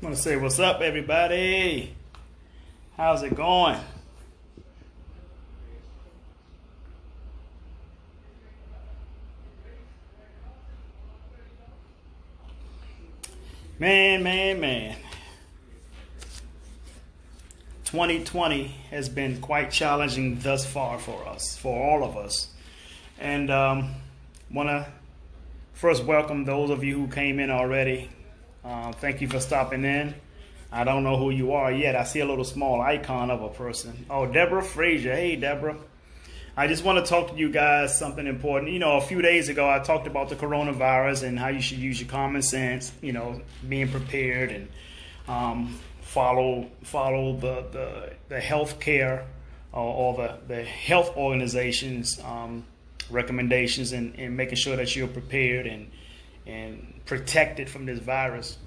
I want to say what's up, everybody. How's it going? Man. 2020 has been quite challenging thus far for us, for all of us. And want to first welcome those of you who came in already. Thank you for stopping in. I don't know who you are yet. I see a little small icon of a person. Oh, Deborah Frazier. Hey, Deborah. I just want to talk to you guys something important. You know, a few days ago, I talked about the coronavirus and how you should use your common sense, you know, being prepared and follow the health care or the health organizations recommendations and making sure that you're prepared and protected from this virus.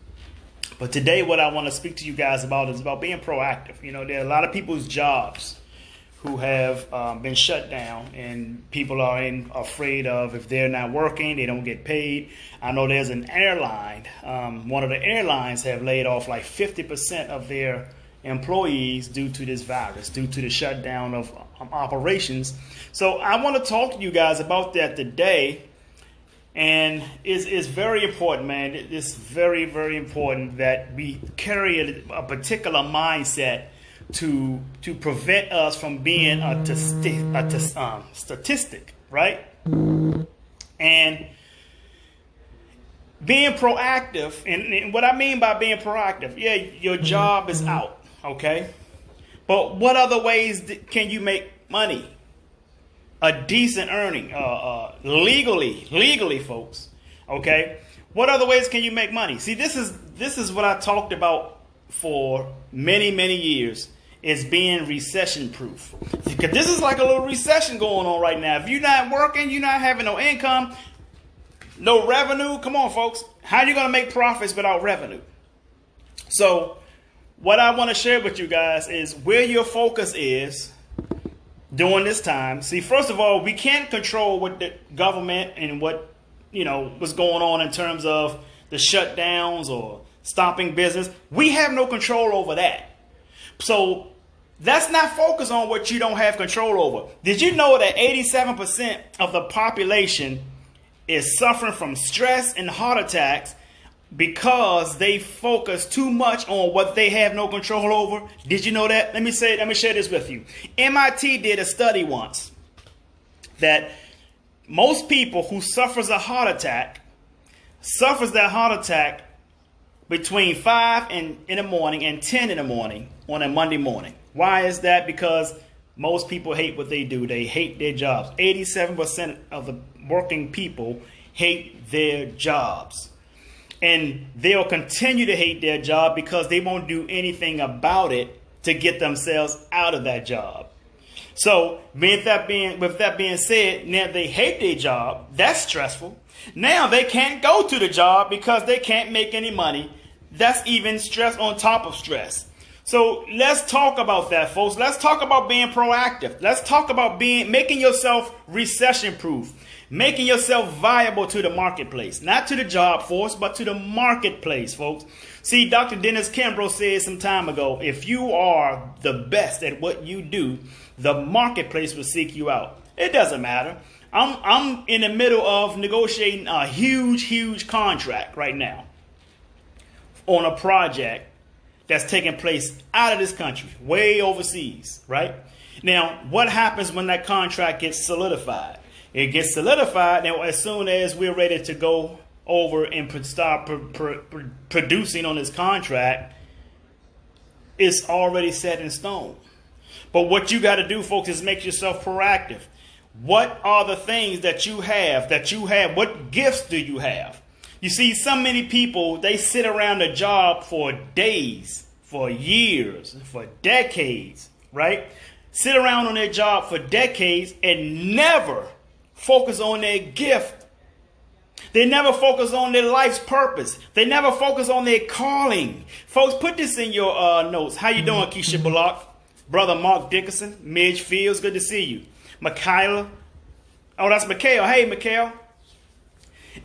But today what I want to speak to you guys about is about being proactive. You know, there are a lot of people's jobs who have been shut down, and people are afraid of if they're not working, they don't get paid. I know there's an airline, one of the airlines have laid off like 50% of their employees due to this virus, due to the shutdown of operations. So I want to talk to you guys about that today. And it's very important, man. It's very, very important that we carry a particular mindset to prevent us from being a statistic, right? And being proactive, and what I mean by being proactive, yeah, your job is out, okay? But what other ways can you make money? A decent earning, legally, folks. Okay, what other ways can you make money? See, this is what I talked about for many years. Is being recession proof. Because this is like a little recession going on right now. If you're not working, you're not having no income, no revenue. Come on, folks. How are you going to make profits without revenue? So, what I want to share with you guys is where your focus is during this time. See, first of all, we can't control what the government and what, you know, what's going on in terms of the shutdowns or stopping business. We have no control over that. So let's not focus on what you don't have control over. Did you know that 87% of the population is suffering from stress and heart attacks because they focus too much on what they have no control over? Did you know that? Let me share this with you. MIT did a study once that most people who suffers that heart attack between 5 in the morning and 10 in the morning on a Monday morning. Why is that? Because most people hate what they do. They hate their jobs. 87% of the working people hate their jobs. And they'll continue to hate their job because they won't do anything about it to get themselves out of that job. So with that being said, now they hate their job. That's stressful. Now they can't go to the job because they can't make any money. That's even stress on top of stress. So let's talk about that, folks. Let's talk about being proactive. Let's talk about making yourself recession proof. Making yourself viable to the marketplace. Not to the job force, but to the marketplace, folks. See, Dr. Dennis Kimbrough said some time ago, if you are the best at what you do, the marketplace will seek you out. It doesn't matter. I'm in the middle of negotiating a huge contract right now on a project that's taking place out of this country, way overseas, right? Now, what happens when that contract gets solidified? It gets solidified now as soon as we're ready to go over and start producing on this contract. It's already set in stone. But what you got to do, folks, is make yourself proactive. What are the things that you have? What gifts do you have? You see, so many people, they sit around a job for days, for years, for decades, right? Sit around on their job for decades and never focus on their gift. They never focus on their life's purpose. They never focus on their calling. Folks, put this in your notes. How you doing, Keisha Bullock? Brother Mark Dickerson, Midge Fields, good to see you. Michaela. Oh, that's Mikhail. Hey, Mikhail.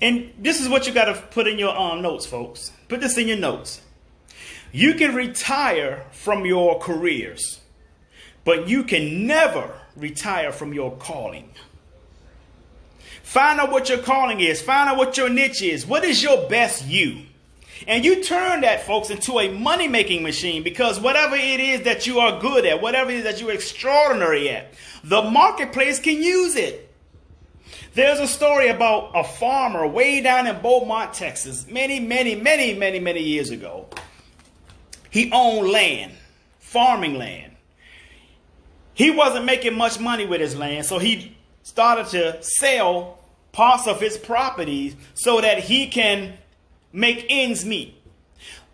And this is what you got to put in your notes, folks. Put this in your notes. You can retire from your careers, but you can never retire from your calling. Find out what your calling is. Find out what your niche is. What is your best you? And you turn that, folks, into a money-making machine, because whatever it is that you are good at, whatever it is that you're extraordinary at, the marketplace can use it. There's a story about a farmer way down in Beaumont, Texas, many years ago. He owned land, farming land. He wasn't making much money with his land, so he started to sell parts of his properties so that he can make ends meet.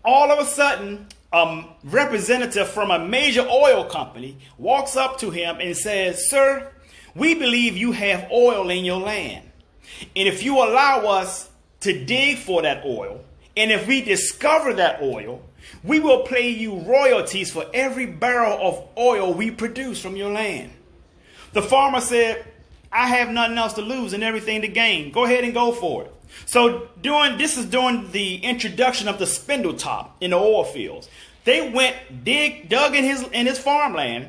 All of a sudden, a representative from a major oil company walks up to him and says, "Sir, we believe you have oil in your land. And if you allow us to dig for that oil, and if we discover that oil, we will pay you royalties for every barrel of oil we produce from your land." The farmer said, "I have nothing else to lose and everything to gain. Go ahead and go for it." So this is during the introduction of the spindle top in the oil fields. They went, dug in his farmland,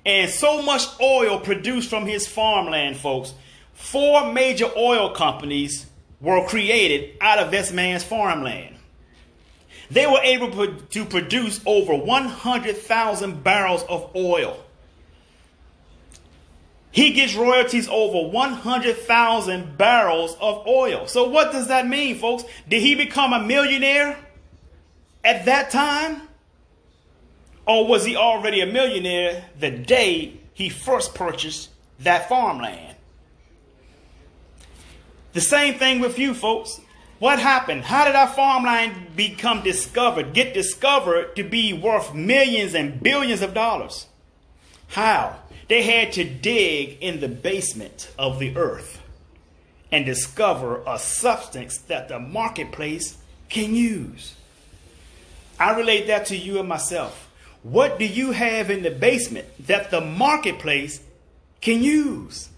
and so much oil produced from his farmland, folks. 4 major oil companies were created out of this man's farmland. They were able to produce over 100,000 barrels of oil. He gets royalties over 100,000 barrels of oil. So what does that mean, folks? Did he become a millionaire at that time? Or was he already a millionaire the day he first purchased that farmland? The same thing with you, folks. What happened? How did our farmland get discovered to be worth millions and billions of dollars? How? They had to dig in the basement of the earth and discover a substance that the marketplace can use. I relate that to you and myself. What do you have in the basement that the marketplace can use?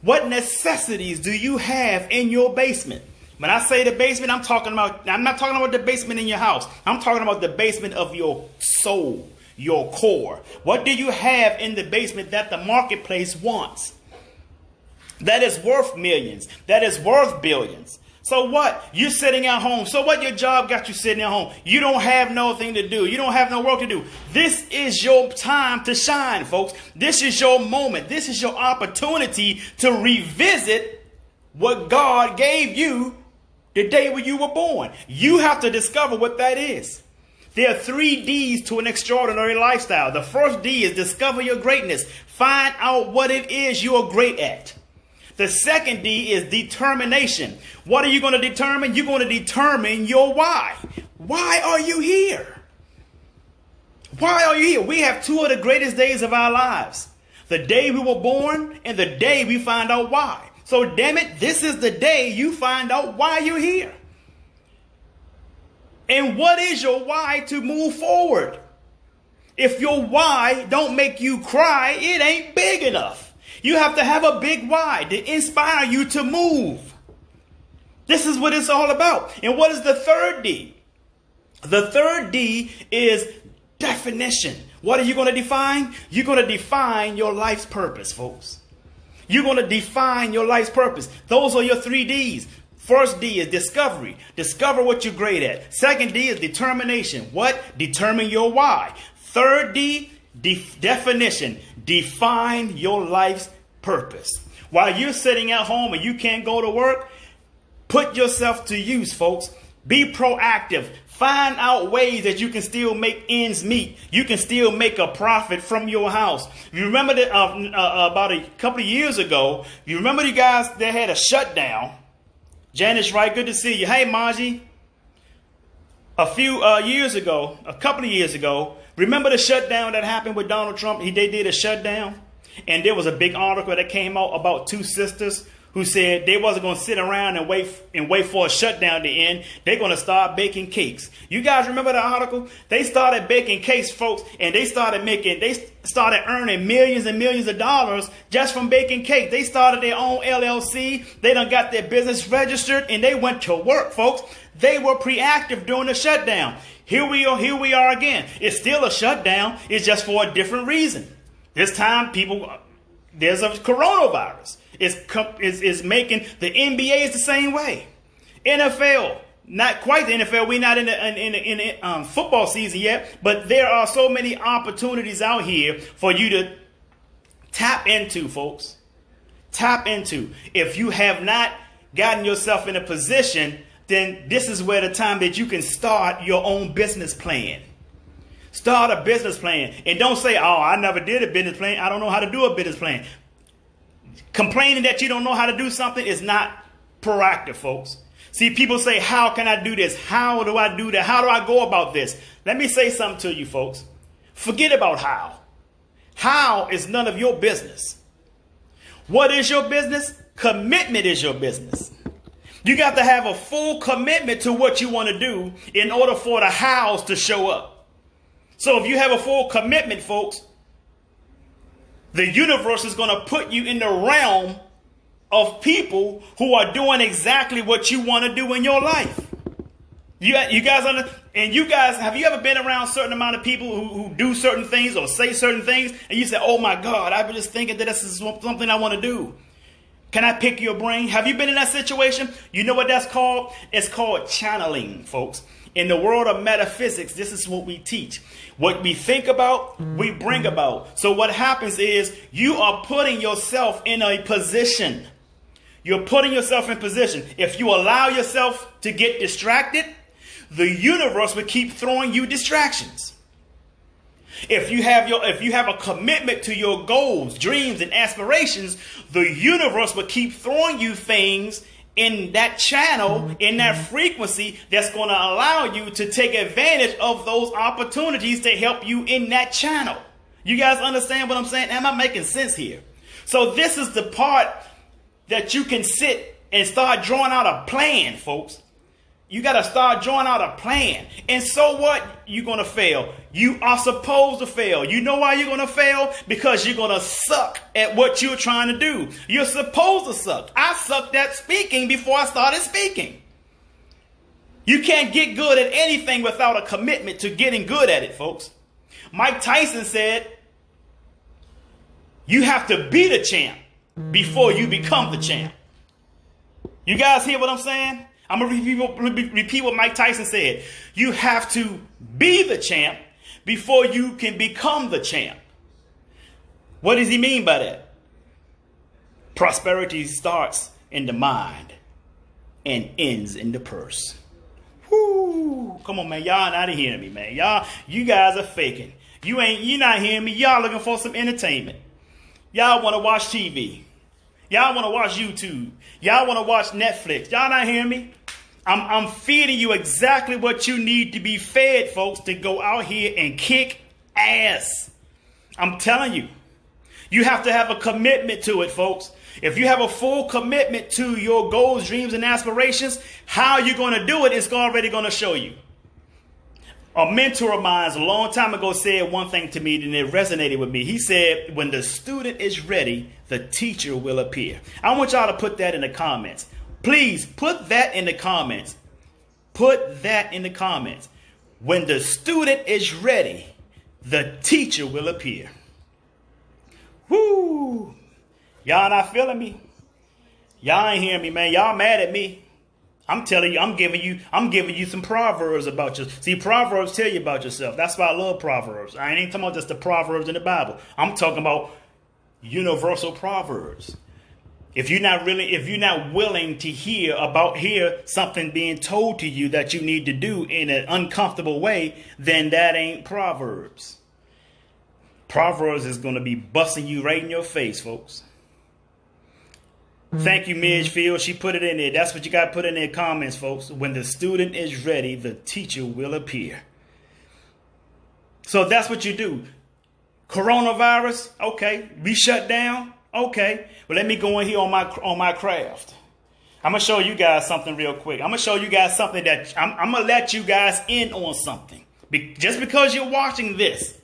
What necessities do you have in your basement? When I say the basement, I'm not talking about the basement in your house. I'm talking about the basement of your soul, your core. What do you have in the basement that the marketplace wants? That is worth millions. That is worth billions. So what? You're sitting at home. So what? Your job got you sitting at home. You don't have nothing to do. You don't have no work to do. This is your time to shine, folks. This is your moment. This is your opportunity to revisit what God gave you the day when you were born. You have to discover what that is. There are 3 D's to an extraordinary lifestyle. The first D is discover your greatness. Find out what it is you are great at. The second D is determination. What are you going to determine? You're going to determine your why. Why are you here? Why are you here? We have 2 of the greatest days of our lives. The day we were born and the day we find out why. So damn it, this is the day you find out why you're here. And what is your why to move forward? If your why don't make you cry, it ain't big enough. You have to have a big why to inspire you to move. This is what it's all about. And what is the third D? The third D is definition. What are you going to define? You're going to define your life's purpose, folks. You're going to define your life's purpose. Those are your 3 Ds. First D is discovery. Discover what you're great at. Second D is determination. What? Determine your why. Third D, definition. Define your life's purpose. While you're sitting at home and you can't go to work, put yourself to use, folks. Be proactive. Find out ways that you can still make ends meet. You can still make a profit from your house. You remember that about a couple of years ago, you remember you guys that had a shutdown. Janice Wright, good to see you. Hey, Margie. A couple of years ago, remember the shutdown that happened with Donald Trump? They did a shutdown. And there was a big article that came out about 2 sisters who said they wasn't going to sit around and wait for a shutdown to end. They're going to start baking cakes. You guys remember the article? They started baking cakes, folks, and they started earning millions and millions of dollars just from baking cakes. They started their own LLC. They done got their business registered, and they went to work, folks. They were proactive during the shutdown. Here we are again. It's still a shutdown. It's just for a different reason. This time, there's a coronavirus. It's making the NBA is the same way. NFL, not quite the NFL. We're not in the football season yet, but there are so many opportunities out here for you to tap into, folks. Tap into. If you have not gotten yourself in a position, then this is where the time that you can start your own business plan. Start a business plan. And don't say, oh, I never did a business plan. I don't know how to do a business plan. Complaining that you don't know how to do something is not proactive, folks. See, people say, how can I do this? How do I do that? How do I go about this? Let me say something to you, folks. Forget about how. How is none of your business. What is your business? Commitment is your business. You got to have a full commitment to what you want to do in order for the hows to show up. So if you have a full commitment, folks, the universe is going to put you in the realm of people who are doing exactly what you want to do in your life. You guys, have you ever been around a certain amount of people who do certain things or say certain things, and you say, oh my God, I've been just thinking that this is something I want to do. Can I pick your brain? Have you been in that situation? You know what that's called? It's called channeling, folks. In the world of metaphysics, this is what we teach. What we think about, we bring about. So what happens is you are putting yourself in a position. You're putting yourself in position. If you allow yourself to get distracted, the universe will keep throwing you distractions. If you have a commitment to your goals, dreams, and aspirations, the universe will keep throwing you things in that channel, in that frequency that's going to allow you to take advantage of those opportunities to help you in that channel. You guys understand what I'm saying? Am I making sense here? So this is the part that you can sit and start drawing out a plan, folks. You got to start drawing out a plan. And so what? You're going to fail. You are supposed to fail. You know why you're going to fail? Because you're going to suck at what you're trying to do. You're supposed to suck. I sucked at speaking before I started speaking. You can't get good at anything without a commitment to getting good at it, folks. Mike Tyson said, you have to be the champ before you become the champ. You guys hear what I'm saying? I'm going to repeat what Mike Tyson said. You have to be the champ before you can become the champ. What does he mean by that? Prosperity starts in the mind and ends in the purse. Whoo! Come on, man. Y'all not hearing me, man. You guys are faking. You're not hearing me. Y'all looking for some entertainment. Y'all want to watch TV. Y'all want to watch YouTube. Y'all want to watch Netflix. Y'all not hearing me? I'm feeding you exactly what you need to be fed, folks, to go out here and kick ass. I'm telling you. You have to have a commitment to it, folks. If you have a full commitment to your goals, dreams, and aspirations, how you're going to do it is already going to show you. A mentor of mine a long time ago said one thing to me and it resonated with me. He said, when the student is ready, the teacher will appear. I want y'all to put that in the comments. Please put that in the comments. Put that in the comments. When the student is ready, the teacher will appear. Whoo! Y'all not feeling me? Y'all ain't hearing me, man. Y'all mad at me. I'm telling you, I'm giving you some proverbs about you. See, proverbs tell you about yourself. That's why I love proverbs. I ain't talking about just the proverbs in the Bible. I'm talking about universal proverbs. If you're not willing to hear something being told to you that you need to do in an uncomfortable way, then that ain't Proverbs. Proverbs is going to be busting you right in your face, folks. Thank you, Midgefield. She put it in there. That's what you got to put in the comments, folks. When the student is ready, the teacher will appear. So that's what you do. Coronavirus, okay. We shut down, okay. But let me go in here on my craft. I'm going to show you guys something real quick. I'm going to show you guys something that I'm going to let you guys in on something. Just because you're watching this,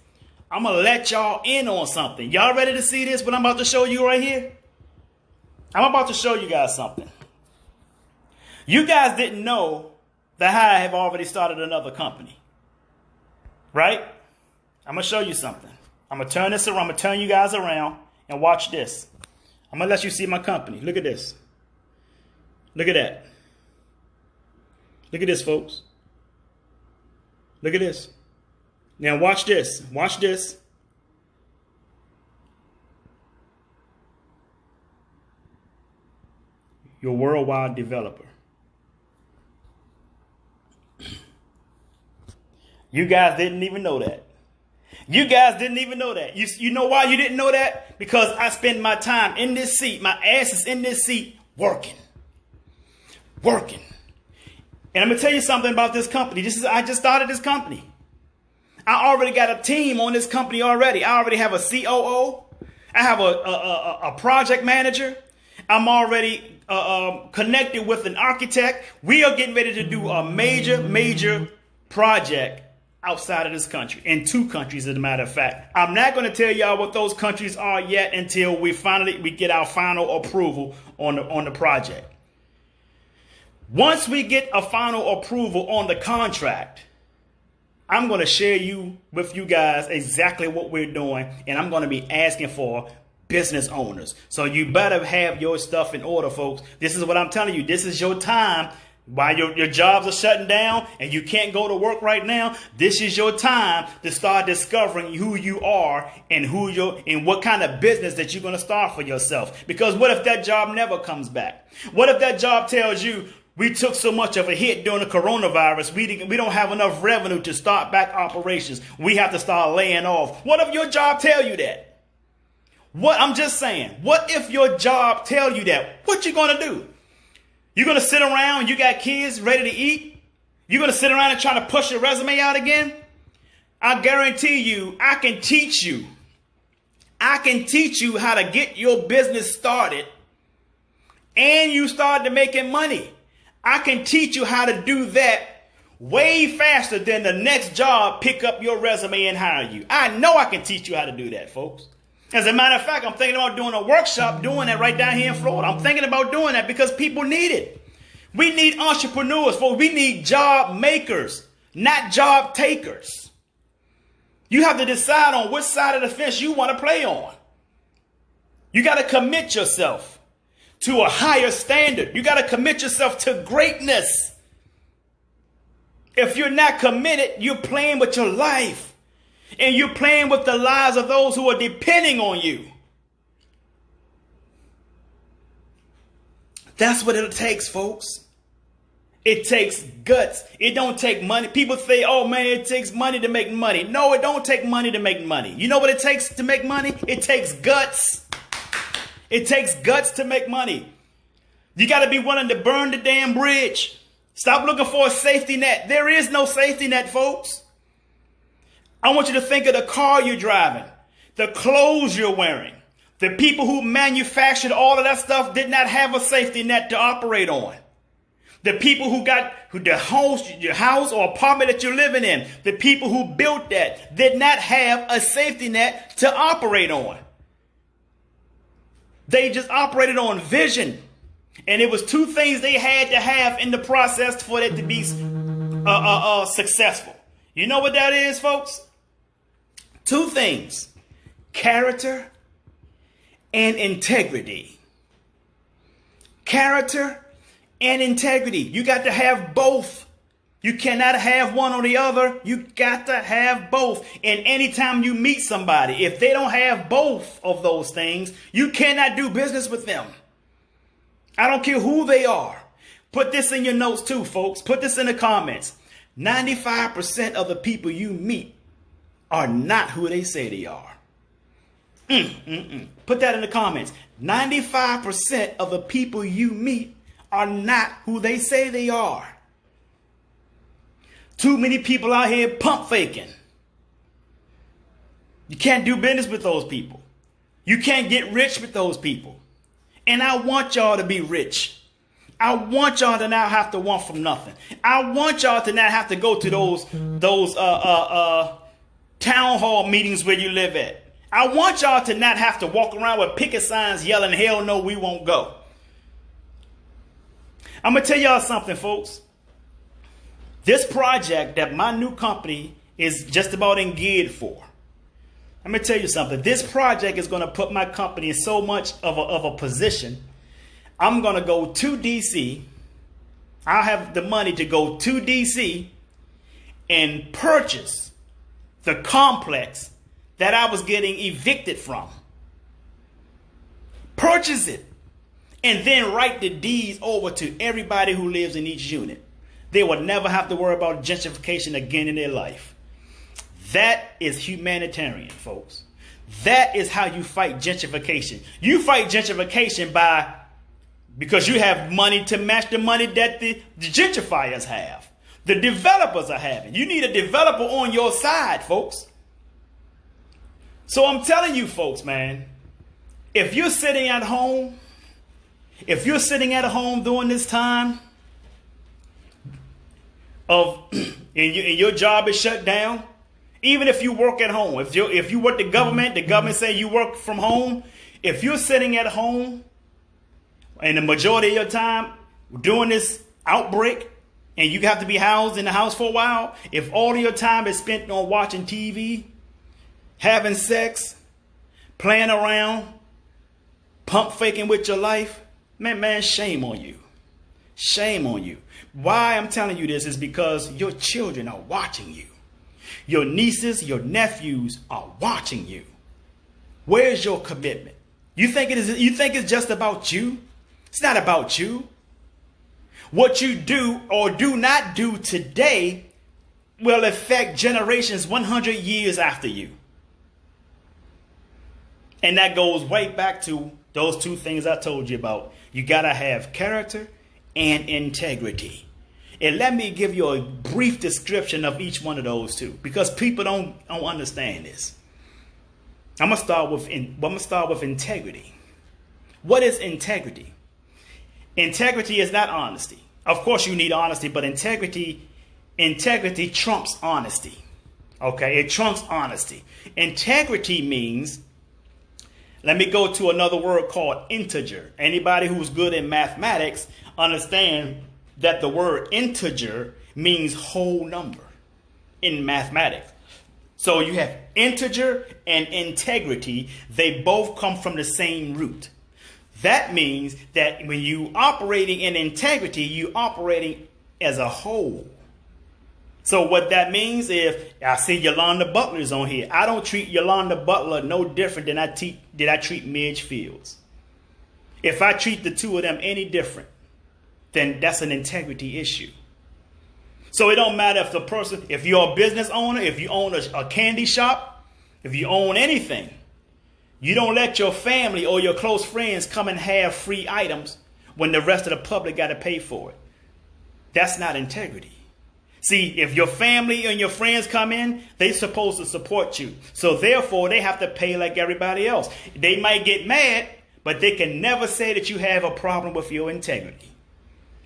I'm going to let y'all in on something. Y'all ready to see this? What I'm about to show you right here? I'm about to show you guys something. You guys didn't know that I have already started another company. Right? I'm going to show you something. I'm going to turn this around. I'm going to turn you guys around and watch this. I'm going to let you see my company. Look at this. Look at that. Look at this, folks. Look at this. Now watch this. Watch this. Your worldwide developer. You guys didn't even know that. You guys didn't even know that. You know why you didn't know that? Because I spend my time in this seat. My ass is in this seat working. Working. And I'm going to tell you something about this company. I just started this company. I already got a team on this company already. I already have a COO. I have a project manager. I'm already connected with an architect. We are getting ready to do a major project outside of this country, in 2 countries, as a matter of fact. I'm not going to tell y'all what those countries are yet until we get our final approval on the project. Once we get a final approval on the contract, I'm going to share with you guys exactly what we're doing, and I'm going to be asking for business owners. So you better have your stuff in order, folks. This is what I'm telling you. This is your time. While your jobs are shutting down and you can't go to work right now, this is your time to start discovering who you are and what kind of business that you're going to start for yourself. Because what if that job never comes back? What if that job tells you, we took so much of a hit during the coronavirus, we don't have enough revenue to start back operations. We have to start laying off. What if your job tell you that? I'm just saying, what if your job tell you that? What you going to do? You're going to sit around, you got kids ready to eat? You're going to sit around and try to push your resume out again? I guarantee you, I can teach you. I can teach you how to get your business started and you start to making money. I can teach you how to do that way faster than the next job pick up your resume and hire you. I know I can teach you how to do that, folks. As a matter of fact, I'm thinking about doing a workshop, doing that right down here in Florida. I'm thinking about doing that because people need it. We need entrepreneurs, folks. We need job makers, not job takers. You have to decide on which side of the fence you want to play on. You got to commit yourself to a higher standard. You got to commit yourself to greatness. If you're not committed, you're playing with your life. And you're playing with the lives of those who are depending on you. That's what it takes, folks. It takes guts. It don't take money. People say, oh man, it takes money to make money. No, it don't take money to make money. You know what it takes to make money? It takes guts. It takes guts to make money. You got to be willing to burn the damn bridge. Stop looking for a safety net. There is no safety net, folks. I want you to think of the car you're driving, the clothes you're wearing. The people who manufactured all of that stuff did not have a safety net to operate on. The people who got the house, your house or apartment that you're living in, the people who built that did not have a safety net to operate on. They just operated on vision. And it was 2 things they had to have in the process for it to be successful. You know what that is, folks? 2 things: character and integrity. Character and integrity. You got to have both. You cannot have one or the other. You got to have both. And anytime you meet somebody, if they don't have both of those things, you cannot do business with them. I don't care who they are. Put this in your notes too, folks. Put this in the comments. 95% of the people you meet are not who they say they are. Put that in the comments. 95% of the people you meet are not who they say they are. Too many people out here pump faking. You can't do business with those people. You can't get rich with those people. And I want y'all to be rich. I want y'all to not have to want from nothing. I want y'all to not have to go to those town hall meetings where you live at. I want y'all to not have to walk around with picket signs yelling, hell no, we won't go. I'm going to tell y'all something, folks. This project that my new company is just about engaged for. Let me tell you something. This project is going to put my company in so much of a position. I'm going to go to DC. I'll have the money to go to DC and purchase the complex that I was getting evicted from. Purchase it. And then write the deeds over to everybody who lives in each unit. They will never have to worry about gentrification again in their life. That is humanitarian, folks. That is how you fight gentrification. You fight gentrification because you have money to match the money that the gentrifiers have. The developers are having. You need a developer on your side, folks. So I'm telling you, folks, man, if you're sitting at home during this time and your job is shut down, even if you work at home, if you work the government say you work from home. If you're sitting at home and the majority of your time during this outbreak and you have to be housed in the house for a while, if all of your time is spent on watching TV, having sex, playing around, pump faking with your life, man, shame on you. Shame on you. Why I'm telling you this is because your children are watching you. Your nieces, your nephews are watching you. Where's your commitment? You think it's just about you? It's not about you. What you do or do not do today will affect generations 100 years after you. And that goes way back to those two things I told you about. You got to have character and integrity. And let me give you a brief description of each one of those two, because people don't understand this. I'm gonna start with integrity. What is integrity? Integrity is not honesty. Of course, you need honesty, but integrity trumps honesty. Okay, it trumps honesty. Integrity means, let me go to another word called integer. Anybody who's good in mathematics understand that the word integer means whole number in mathematics. So you have integer and integrity. They both come from the same root. That means that when you operating in integrity, you operating as a whole. So what that means is, I see Yolanda Butler's on here. I don't treat Yolanda Butler no different than I treat Midge Fields. If I treat the two of them any different, then that's an integrity issue. So it don't matter if you're a business owner, if you own a candy shop, if you own anything, you don't let your family or your close friends come and have free items when the rest of the public got to pay for it. That's not integrity. See, if your family and your friends come in, they're supposed to support you. So therefore, they have to pay like everybody else. They might get mad, but they can never say that you have a problem with your integrity.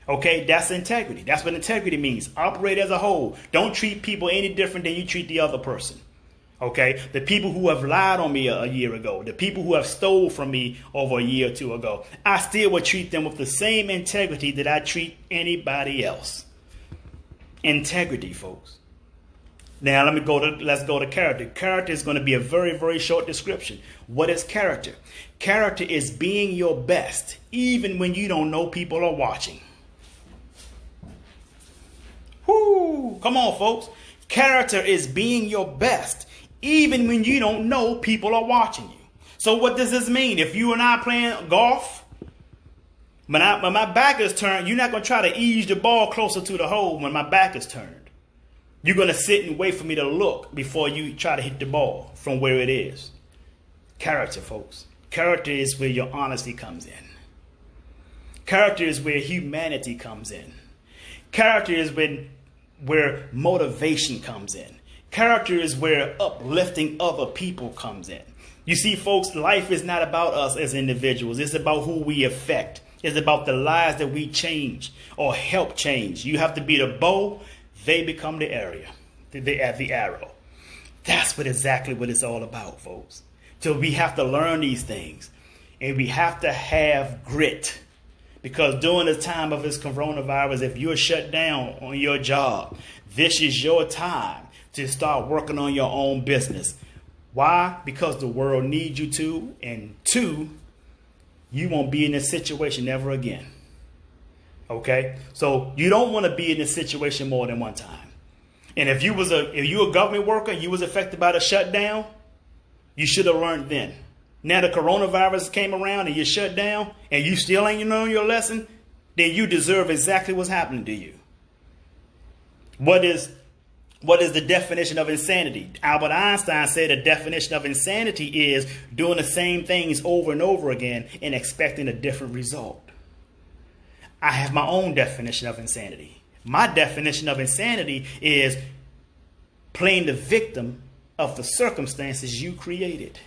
Okay, that's integrity. That's what integrity means. Operate as a whole. Don't treat people any different than you treat the other person. Okay, the people who have lied on me a year ago, the people who have stole from me over a year or two ago, I still would treat them with the same integrity that I treat anybody else. Integrity, folks. Now let's go to character. Character is going to be a very, very short description. What is character? Character is being your best, even when you don't know people are watching. Whoo! Come on, folks. Character is being your best, even when you don't know people are watching you. So what does this mean? If you and I playing golf, when my back is turned, you're not going to try to ease the ball closer to the hole when my back is turned. You're going to sit and wait for me to look before you try to hit the ball from where it is. Character, folks. Character is where your honesty comes in. Character is where humanity comes in. Character is where motivation comes in. Character is where uplifting other people comes in. You see, folks, life is not about us as individuals. It's about who we affect. It's about the lives that we change or help change. You have to be the bow, they become the area, the arrow. That's exactly what it's all about, folks. So we have to learn these things, and we have to have grit, Because during the time of this coronavirus, if you're shut down on your job, this is your time to start working on your own business. Why? Because the world needs you to. And two, you won't be in this situation ever again. Okay? So you don't want to be in this situation more than one time. And if you a government worker, you was affected by the shutdown, you should have learned then. Now the coronavirus came around and you're shut down and you still ain't learned your lesson, then you deserve exactly what's happening to you. What is the definition of insanity? Albert Einstein said the definition of insanity is doing the same things over and over again and expecting a different result. I have my own definition of insanity. My definition of insanity is playing the victim of the circumstances you created.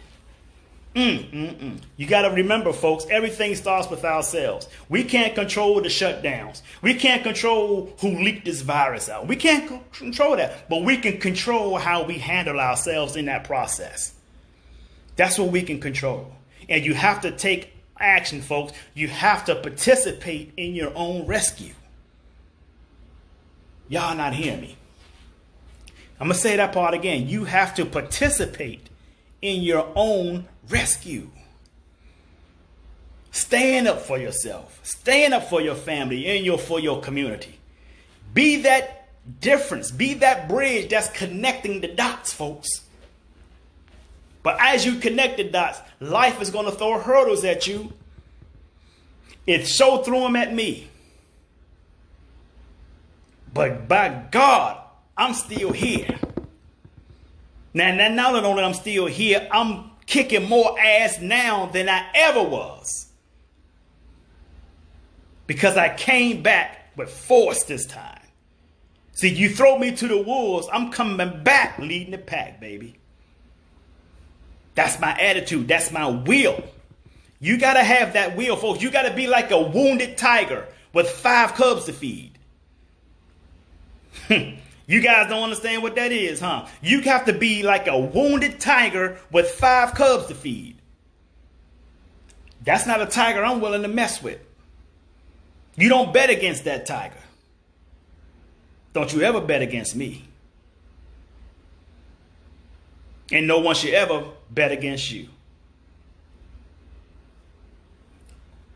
You got to remember, folks, everything starts with ourselves. We can't control the shutdowns. We can't control who leaked this virus out. We can't control that, but we can control how we handle ourselves in that process. That's what we can control. And you have to take action, folks. You have to participate in your own rescue. Y'all not hearing me. I'm going to say that part again. You have to participate in your own rescue. Stand up for yourself. Stand up for your family and for your community. Be that difference. Be that bridge that's connecting the dots, folks. But as you connect the dots, life is going to throw hurdles at you. It so threw them at me. But by God, I'm still here. Now not only I'm still here, I'm kicking more ass now than I ever was. Because I came back with force this time. See, you throw me to the wolves, I'm coming back leading the pack, baby. That's my attitude. That's my will. You got to have that will, folks. You got to be like a wounded tiger with 5 cubs to feed. You guys don't understand what that is, huh? You have to be like a wounded tiger with 5 cubs to feed. That's not a tiger I'm willing to mess with. You don't bet against that tiger. Don't you ever bet against me. And no one should ever bet against you.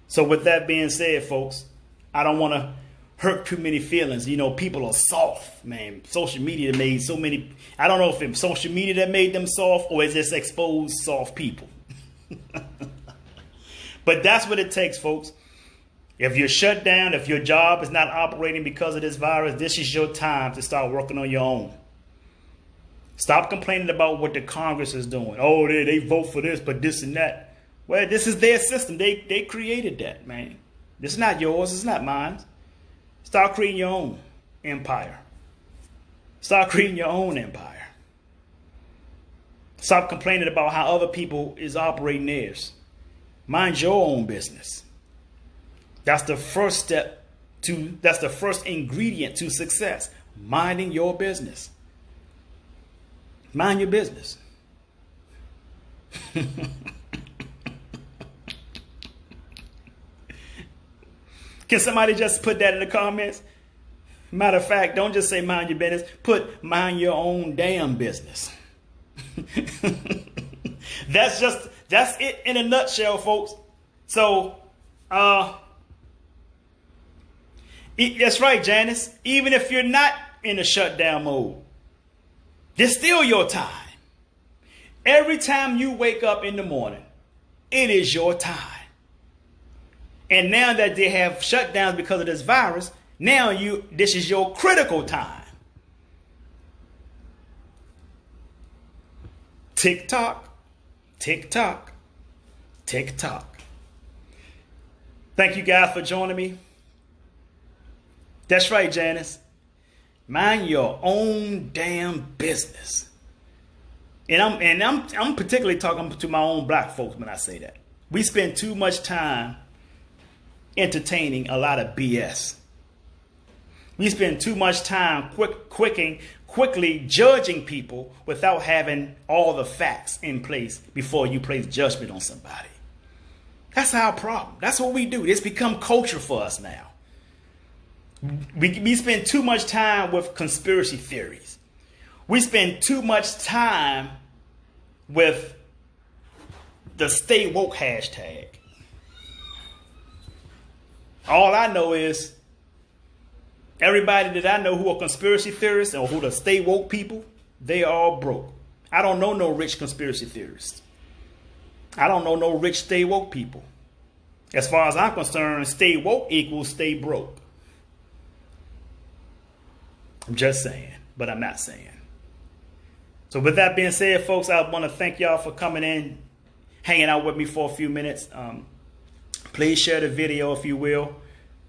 So with that being said, folks, I don't want to hurt too many feelings. You know, people are soft, man. Social media made so many. I don't know if it's social media that made them soft or it's just exposed soft people. But that's what it takes, folks. If you're shut down, if your job is not operating because of this virus, this is your time to start working on your own. Stop complaining about what the Congress is doing. Oh, they vote for this, but this and that. Well, this is their system. They created that, man. This is not yours. It's not mine. Start creating your own empire. Start creating your own empire. Stop complaining about how other people is operating theirs. Mind your own business. That's the first step that's the first ingredient to success. Minding your business. Mind your business. Can somebody just put that in the comments? Matter of fact, don't just say mind your business. Put mind your own damn business. That's it in a nutshell, folks. So, that's right, Janice. Even if you're not in a shutdown mode, it's still your time. Every time you wake up in the morning, it is your time. And now that they have shutdowns because of this virus, this is your critical time. Tick tock, tick tock, tick tock. Thank you guys for joining me. That's right, Janice. Mind your own damn business. And I'm particularly talking to my own black folks when I say that. We spend too much time entertaining a lot of BS. We spend too much time quickly judging people without having all the facts in place before you place judgment on somebody. That's our problem. That's what we do. It's become culture for us now. We spend too much time with conspiracy theories. We spend too much time with the stay woke hashtag. All I know is everybody that I know who are conspiracy theorists or who the stay woke people, they all broke. I don't know no rich conspiracy theorists. I don't know no rich stay woke people. As far as I'm concerned, stay woke equals stay broke. I'm just saying, but I'm not saying. So with that being said, folks, I want to thank y'all for coming in, hanging out with me for a few minutes. Please share the video if you will.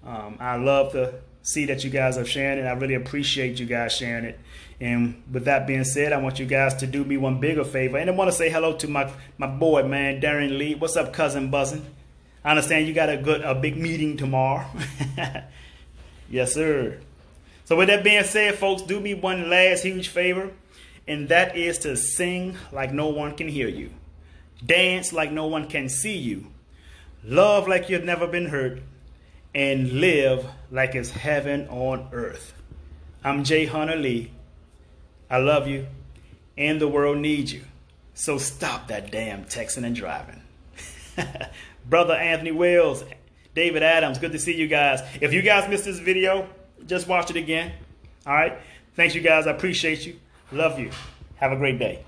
I love to see that you guys are sharing it. I really appreciate you guys sharing it. And with that being said, I want you guys to do me one bigger favor. And I want to say hello to my boy, man, Darren Lee. What's up, cousin Buzzin'? I understand you got a big meeting tomorrow. Yes, sir. So with that being said, folks, do me one last huge favor. And that is to sing like no one can hear you. Dance like no one can see you. Love like you've never been hurt. And live like it's heaven on earth. I'm Jay Hunter Lee. I love you. And the world needs you. So stop that damn texting and driving. Brother Anthony Wells, David Adams, good to see you guys. If you guys missed this video, just watch it again. All right. Thanks, you guys. I appreciate you. Love you. Have a great day.